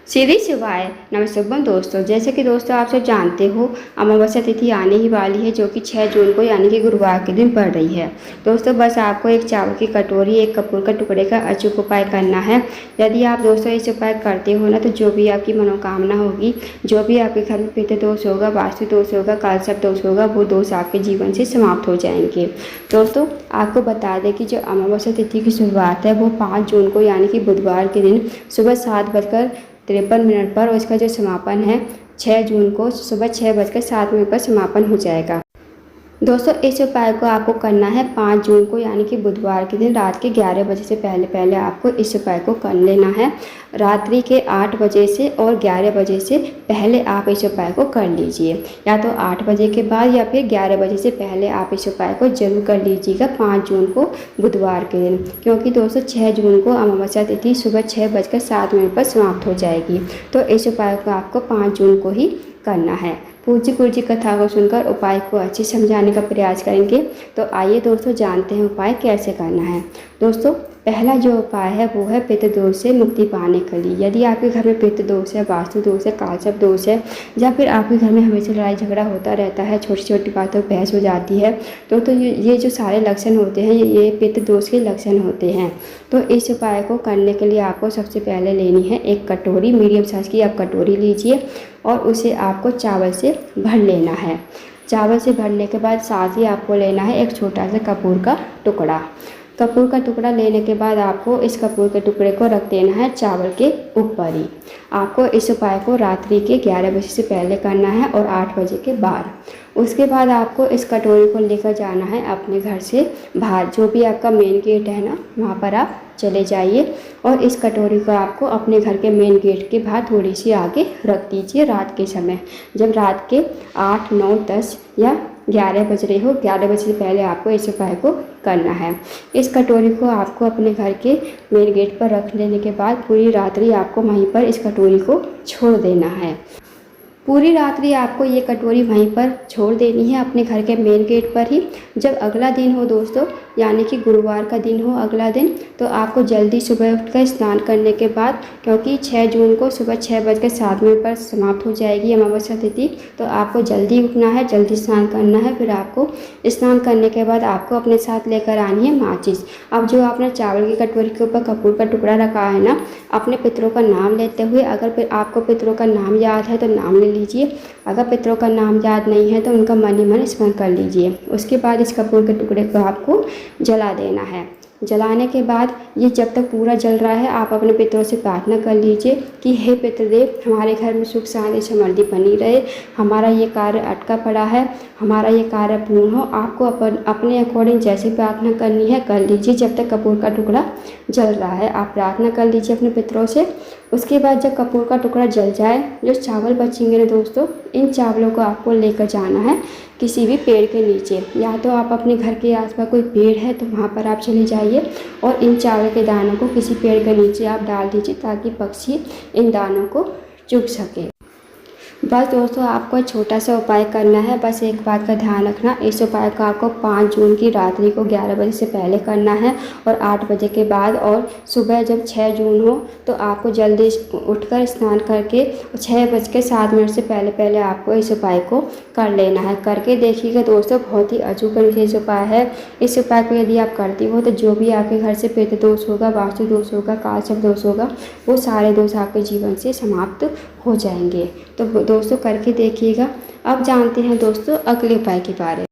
सीधी शिवाय नमस्ते दोस्तों, जैसे कि दोस्तों आप सब जानते हो अमावस्या तिथि आने ही वाली है जो कि 6 जून को यानी कि गुरुवार के दिन पड़ रही है। दोस्तों बस आपको एक चावल की कटोरी, एक कपूर का टुकड़े का अचूक उपाय करना है। यदि आप दोस्तों इस उपाय करते हो ना, तो जो भी आपकी मनोकामना होगी, जो भी आपके घर में पितृ दोष होगा, वास्तु दोष होगा, कालसर्प दोष होगा, वो दोष आपके जीवन से समाप्त हो जाएंगे। दोस्तों आपको बता दें कि जो अमावस्या तिथि की शुरुआत है वो 5 जून को यानी कि बुधवार के दिन सुबह 7:53 पर, और इसका जो समापन है 6 जून को सुबह 6:07 पर समापन हो जाएगा। दोस्तों इस उपाय को आपको करना है 5 जून को यानी कि बुधवार के दिन रात के 11 बजे से पहले आपको इस उपाय को कर लेना है। रात्रि के 8 बजे से और 11 बजे से पहले आप इस उपाय को कर लीजिए, या तो 8 बजे के बाद या फिर 11 बजे से पहले आप इस उपाय को जरूर कर लीजिएगा 5 जून को बुधवार के दिन, क्योंकि दोस्तों 6 जून को अमावस्या तिथि सुबह 6:07 पर समाप्त हो जाएगी। तो इस उपाय को आपको 5 जून को ही करना है। पूज्य गुरु जी कथा को सुनकर उपाय को अच्छे समझाने का प्रयास करेंगे। तो आइए दोस्तों जानते हैं उपाय कैसे करना है। दोस्तों पहला जो उपाय है वो है पितृ दोष से मुक्ति पाने के लिए। यदि आपके घर में पितृ दोष है, वास्तु दोष है, कालसर्प दोष है, या फिर आपके घर में हमेशा लड़ाई झगड़ा होता रहता है, छोटी छोटी बातों पर बहस हो जाती है, तो ये जो सारे लक्षण होते हैं ये पितृ दोष के लक्षण होते हैं। तो इस उपाय को करने के लिए आपको सबसे पहले लेनी है एक कटोरी, मीडियम साइज़ की आप कटोरी लीजिए और उसे आपको चावल से भर लेना है। चावल से भरने के बाद साथ ही आपको लेना है एक छोटा सा कपूर का टुकड़ा। कपूर का टुकड़ा लेने के बाद आपको इस कपूर के टुकड़े को रख देना है चावल के ऊपर ही। आपको इस उपाय को रात्रि के 11 बजे से पहले करना है और 8 बजे के बाद। उसके बाद आपको इस कटोरी को लेकर जाना है अपने घर से बाहर, जो भी आपका मेन गेट है ना, वहाँ पर आप चले जाइए और इस कटोरी को आपको अपने घर के मेन गेट के बाहर थोड़ी सी आगे रख दीजिए रात के समय। जब रात के 8, 9, 10 या 11 बज रहे हो, 11 बजे से पहले आपको इस उपाय को करना है। इस कटोरी को आपको अपने घर के मेन गेट पर रख लेने के बाद पूरी रात्रि आपको वहीं पर इस कटोरी को छोड़ देना है। पूरी रात्रि आपको ये कटोरी वहीं पर छोड़ देनी है अपने घर के मेन गेट पर ही। जब अगला दिन हो दोस्तों, यानी कि गुरुवार का दिन हो अगला दिन, तो आपको जल्दी सुबह उठकर स्नान करने के बाद, क्योंकि 6 जून को सुबह 6:07 पर समाप्त हो जाएगी अमावस्या तिथि, तो आपको जल्दी उठना है, जल्दी स्नान करना है। फिर आपको स्नान करने के बाद आपको अपने साथ लेकर आनी है माचिस। अब जो आपने चावल की कटोरी के ऊपर कपूर का टुकड़ा रखा है ना, अपने पितरों का नाम लेते हुए, अगर आपको पितरों का नाम याद है तो नाम ले लीजिए, अगर पितरों का नाम याद नहीं है तो उनका मन ही मन स्मरण कर लीजिए। उसके बाद इस कपूर के टुकड़े को आपको जला देना है। जलाने के बाद ये जब तक पूरा जल रहा है आप अपने पितरों से प्रार्थना कर लीजिए कि हे पितृदेव, हमारे घर में सुख शांति समृद्धि बनी रहे, हमारा ये कार्य अटका पड़ा है, हमारा ये कार्य पूर्ण हो। आपको अपने अकॉर्डिंग जैसी प्रार्थना करनी है कर लीजिए। जब तक कपूर का टुकड़ा जल रहा है आप प्रार्थना कर लीजिए अपने पितरों से। उसके बाद जब कपूर का टुकड़ा जल जाए, जो चावल बचेंगे ना दोस्तों, इन चावलों को आपको लेकर जाना है किसी भी पेड़ के नीचे, या तो आप अपने घर के आसपास कोई पेड़ है तो वहाँ पर आप चले जाइए और इन चावल के दानों को किसी पेड़ के नीचे आप डाल दीजिए ताकि पक्षी इन दानों को चुग सके। बस दोस्तों आपको छोटा सा उपाय करना है। बस एक बात का ध्यान रखना, इस उपाय को आपको 5 जून की रात्रि को 11 बजे से पहले करना है और 8 बजे के बाद, और सुबह जब 6 जून हो तो आपको जल्दी उठकर स्नान करके 6:07 से पहले आपको इस उपाय को कर लेना है। करके देखिएगा दोस्तों, बहुत ही अचूक विशेष उपाय है। इस उपाय को यदि आप करती हो तो जो भी आपके घर से पितृ दोष होगा, वास्तु दोष होगा, कालसर्प दोष होगा, वो सारे दोष आपके जीवन से समाप्त हो जाएंगे। तो दोस्तों करके देखिएगा। अब जानते हैं दोस्तों अगले उपाय के बारे में।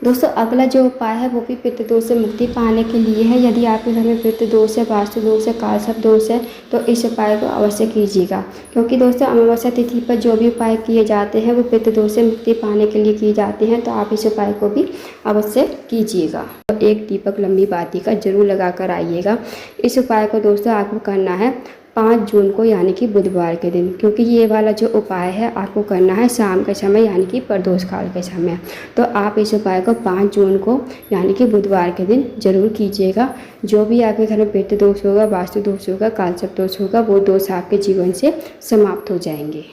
दोस्तों अगला जो उपाय है वो भी पितृ दोष से मुक्ति पाने के लिए है। यदि आपके घर में पितृ दोष है, वास्तु दोष है, कालसर्प दोष है, तो इस उपाय को अवश्य कीजिएगा, क्योंकि दोस्तों अमावस्या तिथि पर जो भी उपाय किए जाते हैं वो पितृ दोष से मुक्ति पाने के लिए किए जाते हैं। तो आप इस उपाय को भी अवश्य कीजिएगा। तो एक दीपक लंबी बाती का जरूर लगा कर आइएगा। इस उपाय को दोस्तों आपको करना है 5 जून को यानी कि बुधवार के दिन, क्योंकि ये वाला जो उपाय है आपको करना है शाम के समय यानी कि प्रदोष काल के समय। तो आप इस उपाय को 5 जून को यानी कि बुधवार के दिन जरूर कीजिएगा। जो भी आपके घर में पितृ दोष होगा, वास्तु दोष होगा, कालसर्प दोष होगा, वो दोष आपके जीवन से समाप्त हो जाएंगे।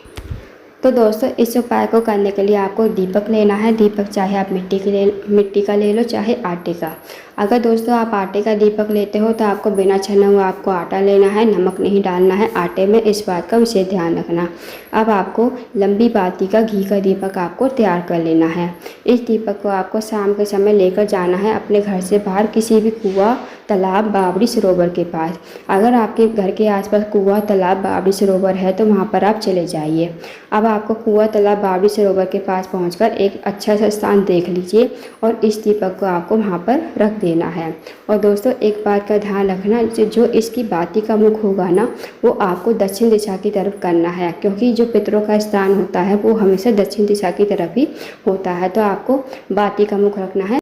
तो दोस्तों इस उपाय को करने के लिए आपको दीपक लेना है। दीपक चाहे आप मिट्टी का ले लो, चाहे आटे का। अगर दोस्तों आप आटे का दीपक लेते हो तो आपको बिना छना हुआ आपको आटा लेना है, नमक नहीं डालना है आटे में, इस बात का विशेष ध्यान रखना। अब आपको लंबी बाती का घी का दीपक आपको तैयार कर लेना है। इस दीपक को आपको शाम के समय लेकर जाना है अपने घर से बाहर किसी भी कुआं, तालाब, बावड़ी, सरोवर के पास। अगर आपके घर के आसपास कुआं, तालाब, बावड़ी, सरोवर है तो वहाँ पर आप चले जाइए। अब आपको कुआं, तालाब, बावड़ी, सरोवर के पास पहुंचकर एक अच्छा सा स्थान देख लीजिए और इस दीपक को आपको वहाँ पर रख देना है। और दोस्तों एक बात का ध्यान रखना, जो इसकी बाती का मुख होगा ना, वो आपको दक्षिण दिशा की तरफ करना है, क्योंकि जो पितरों का स्थान होता है वो हमेशा दक्षिण दिशा की तरफ ही होता है। तो आपको बाती का मुख रखना है,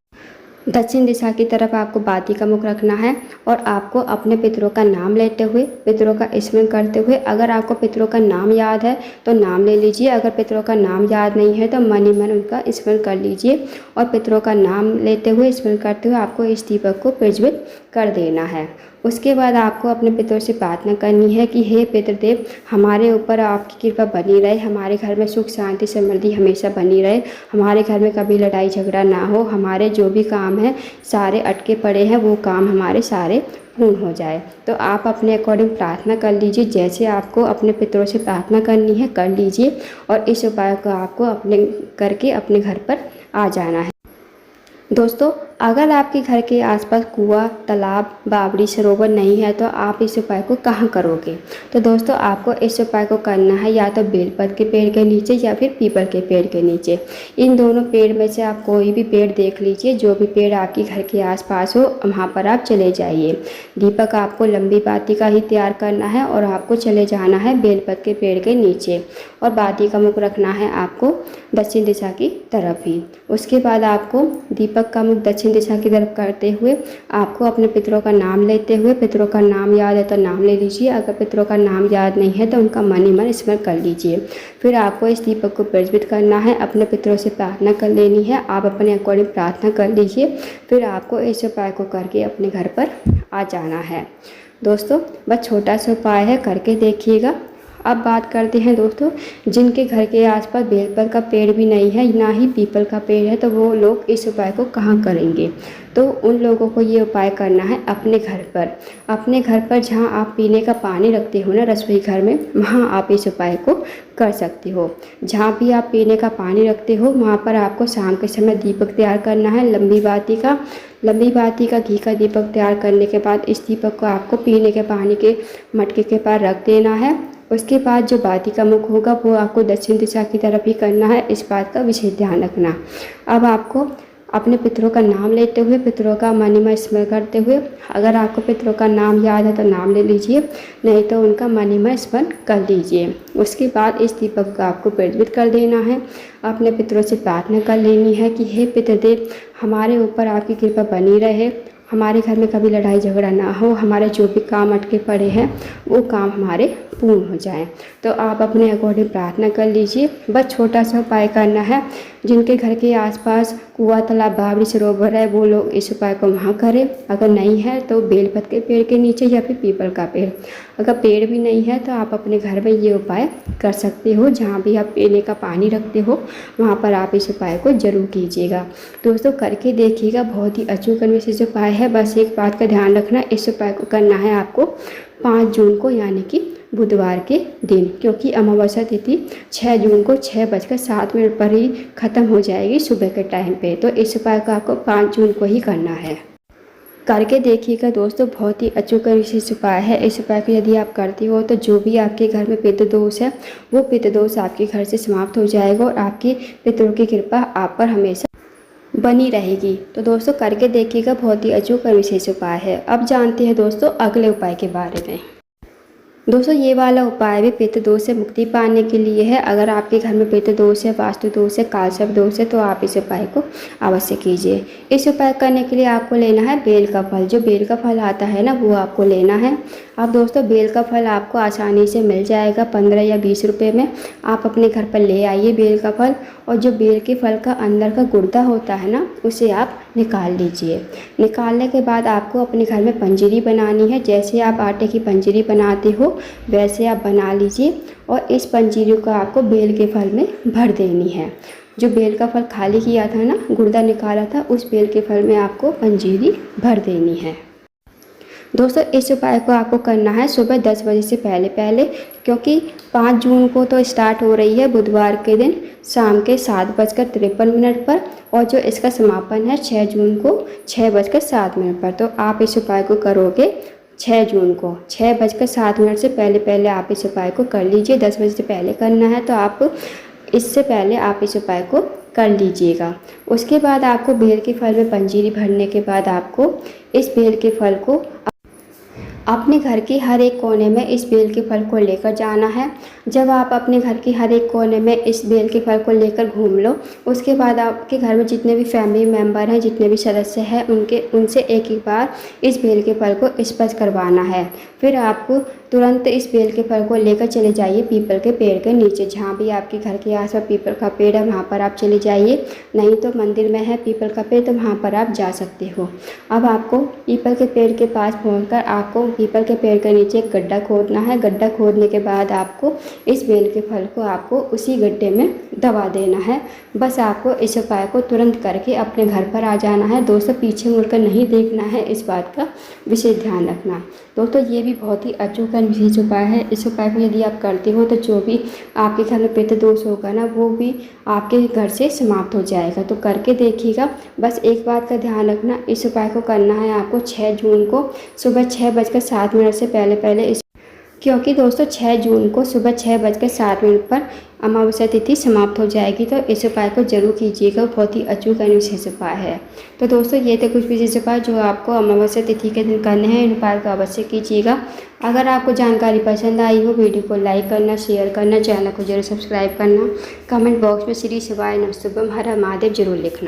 दक्षिण दिशा की तरफ आपको बाती का मुख रखना है। और आपको अपने पितरों का नाम लेते हुए, पितरों का स्मरण करते हुए, अगर आपको पितरों का नाम याद है तो नाम ले लीजिए, अगर पितरों का नाम याद नहीं है तो मन ही मन उनका स्मरण कर लीजिए। और पितरों का नाम लेते हुए, स्मरण करते हुए आपको इस दीपक को प्रज्वलित कर देना है। उसके बाद आपको अपने पितरों से प्रार्थना करनी है कि हे पितृदेव, हमारे ऊपर आपकी कृपा बनी रहे, हमारे घर में सुख शांति समृद्धि हमेशा बनी रहे, हमारे घर में कभी लड़ाई झगड़ा ना हो, हमारे जो भी काम है सारे अटके पड़े हैं वो काम हमारे सारे पूर्ण हो जाए। तो आप अपने अकॉर्डिंग प्रार्थना कर लीजिए, जैसे आपको अपने पितरों से प्रार्थना करनी है कर लीजिए। और इस उपाय को आपको अपने करके अपने घर पर आ जाना है। दोस्तों अगर आपके घर के आसपास कुआं, तालाब, बावड़ी, सरोवर नहीं है तो आप इस उपाय को कहाँ करोगे? तो दोस्तों आपको इस उपाय को करना है या तो बेलपत के पेड़ के नीचे या फिर पीपल के पेड़ के नीचे। इन दोनों पेड़ में से आप कोई भी पेड़ देख लीजिए, जो भी पेड़ आपके घर के आसपास हो वहाँ पर आप चले जाइए। दीपक आपको लंबी बाती का ही तैयार करना है और आपको चले जाना है बेलपत के पेड़ के नीचे। और बाती का मुख रखना है आपको दक्षिण दिशा की तरफ ही। उसके बाद आपको दीपक का मुख दक्षिण दिशा की तरफ करते हुए आपको अपने पितरों का नाम लेते हुए, पितरों का नाम याद है तो नाम ले लीजिए, अगर पितरों का नाम याद नहीं है तो उनका मन ही मन स्मरण कर लीजिए। फिर आपको इस दीपक को प्रज्वलित करना है, अपने पितरों से प्रार्थना कर लेनी है, आप अपने अकॉर्डिंग प्रार्थना कर लीजिए। फिर आपको इस उपाय को करके अपने घर पर आ जाना है। दोस्तों बस छोटा सा उपाय है, करके देखिएगा। अब बात करते हैं दोस्तों जिनके घर के आसपास बेलपत का पेड़ भी नहीं है, ना ही पीपल का पेड़ है, तो वो लोग इस उपाय को कहाँ करेंगे? तो उन लोगों को ये उपाय करना है अपने घर पर। अपने घर पर जहाँ आप पीने का पानी रखते हो ना रसोई घर में, वहाँ आप इस उपाय को कर सकते हो। जहाँ भी आप पीने का पानी रखते हो वहाँ पर आपको शाम के समय दीपक तैयार करना है लंबी बाती का घी का दीपक तैयार करने के बाद इस दीपक को आपको पीने के पानी के मटके के पास रख देना है। उसके बाद जो बाती का मुख होगा वो आपको दक्षिण दिशा की तरफ ही करना है, इस बात का विशेष ध्यान रखना। अब आपको अपने पितरों का नाम लेते हुए, पितरों का मन ही मन स्मरण करते हुए, अगर आपको पितरों का नाम याद है तो नाम ले लीजिए, नहीं तो उनका मन ही मन स्मरण कर लीजिए। उसके बाद इस दीपक को आपको प्रज्वलित कर देना है। अपने पितरों से प्रार्थना कर लेनी है कि हे पितृदेव, हमारे ऊपर आपकी कृपा बनी रहे, हमारे घर में कभी लड़ाई झगड़ा ना हो, हमारे जो भी काम अटके पड़े हैं वो काम हमारे पूर्ण हो जाए। तो आप अपने अकॉर्डिंग प्रार्थना कर लीजिए। बस छोटा सा उपाय करना है। जिनके घर के आसपास कुआं, तालाब, बावड़ी, सरोवर है वो लोग इस उपाय को वहाँ करें। अगर नहीं है तो बेलपत के पेड़ के नीचे या फिर पीपल का पेड़। अगर पेड़ भी नहीं है तो आप अपने घर में ये उपाय कर सकते हो। जहाँ भी आप पीने का पानी रखते हो वहाँ पर आप इस उपाय को ज़रूर कीजिएगा। दोस्तों करके देखिएगा, बहुत ही अचूक विशेष उपाय है। बस एक बात का ध्यान रखना, इस उपाय को करना है आपको 5 जून को, यानी कि बुधवार के दिन, क्योंकि अमावस्या तिथि 6 जून को 6:07 पर ही ख़त्म हो जाएगी सुबह के टाइम पे। तो इस उपाय को आपको 5 जून को ही करना है। करके देखिएगा दोस्तों, बहुत ही अचूक विशेष उपाय है। इस उपाय को यदि आप करते हो तो जो भी आपके घर में पितृ दोष है वो पितृ दोष आपके घर से समाप्त हो जाएगा और आपकी पितरों की कृपा आप पर हमेशा बनी रहेगी। तो दोस्तों करके देखिएगा, बहुत ही अचूक और विशेष उपाय है। अब जानते हैं दोस्तों अगले उपाय के बारे में। दोस्तों ये वाला उपाय भी पितृ दोष से मुक्ति पाने के लिए है। अगर आपके घर में पितृ दोष है, वास्तु दोष है, कालसर्प दोष है तो आप इस उपाय को अवश्य कीजिए। इस उपाय करने के लिए आपको लेना है बेल का फल। जो बेल का फल आता है ना वो आपको लेना है। अब दोस्तों बेल का फल आपको आसानी से मिल जाएगा 15 या 20 रुपये में। आप अपने घर पर ले आइए बेल का फल, और जो बेल के फल का अंदर का गुर्दा होता है ना उसे आप निकाल लीजिए। निकालने के बाद आपको अपने घर में पंजीरी बनानी है। जैसे आप आटे की पंजीरी बनाते हो वैसे आप बना लीजिए। और इस पंजीरी को आपको बेल के फल में भर देनी है। जो बेल का फल खाली किया था ना, गुर्दा निकाला था, उस बेल के फल में आपको पंजीरी भर देनी है। दोस्तों इस उपाय को आपको करना है सुबह 10 बजे से पहले पहले, क्योंकि 5 जून को तो स्टार्ट हो रही है बुधवार के दिन शाम के 7:53 पर, और जो इसका समापन है 6 जून को 6:07 पर। तो आप इस उपाय को करोगे 6 जून को 6:07 से पहले पहले आप इस उपाय को कर लीजिए। 10 बजे से पहले करना है तो आप इससे पहले आप इस उपाय को कर लीजिएगा। उसके बाद आपको बेल के फल में पंजीरी भरने के बाद आपको इस बेल के फल को अपने घर के हर एक कोने में इस बेल के फल को लेकर जाना है। जब आप अपने घर के हर एक कोने में इस बेल के फल को लेकर घूम लो, उसके बाद आपके घर में जितने भी फैमिली मेम्बर हैं, जितने भी सदस्य हैं, उनसे एक एक बार इस बेल के फल को स्पर्श करवाना है। फिर आपको तुरंत इस बेल के फल को लेकर चले जाइए पीपल के पेड़ के नीचे। जहाँ भी आपके घर के आसपास पीपल का पेड़ है वहाँ पर आप चले जाइए, नहीं तो मंदिर में है पीपल का पेड़ तो वहाँ पर आप जा सकते हो। अब आपको पीपल के पेड़ के पास पहुँचकर आपको पीपल के पेड़ के नीचे एक गड्ढा खोदना है। गड्ढा खोदने के बाद आपको इस बेल के फल को आपको उसी गड्ढे में दबा देना है। बस आपको इस उपाय को तुरंत करके अपने घर पर आ जाना है। दोस्तों पीछे मुड़कर नहीं देखना है, इस बात का विशेष ध्यान रखना। दोस्तों ये भी बहुत ही अचूक एंड विशेष उपाय है। इस उपाय को यदि आप करते हो तो जो भी आपके घर में पितृ दोष होगा ना, वो भी आपके घर से समाप्त हो जाएगा। तो करके देखिएगा। बस एक बात का ध्यान रखना, इस उपाय को करना है आपको 6 जून को सुबह 6:07 से पहले पहले, क्योंकि दोस्तों 6 जून को सुबह 6:07 पर अमावस्या तिथि समाप्त हो जाएगी। तो इस उपाय को जरूर कीजिएगा, बहुत ही अचूक एंड विशेष उपाय है। तो दोस्तों ये थे कुछ विशेष उपाय जो आपको अमावस्या तिथि के दिन करने हैं। इन उपाय को अवश्य कीजिएगा। अगर आपको जानकारी पसंद आई हो, वीडियो को लाइक करना, शेयर करना, चैनल को जरूर सब्सक्राइब करना, कमेंट बॉक्स में श्री शिवाय नमः शुभम हर हर महादेव जरूर लिखना।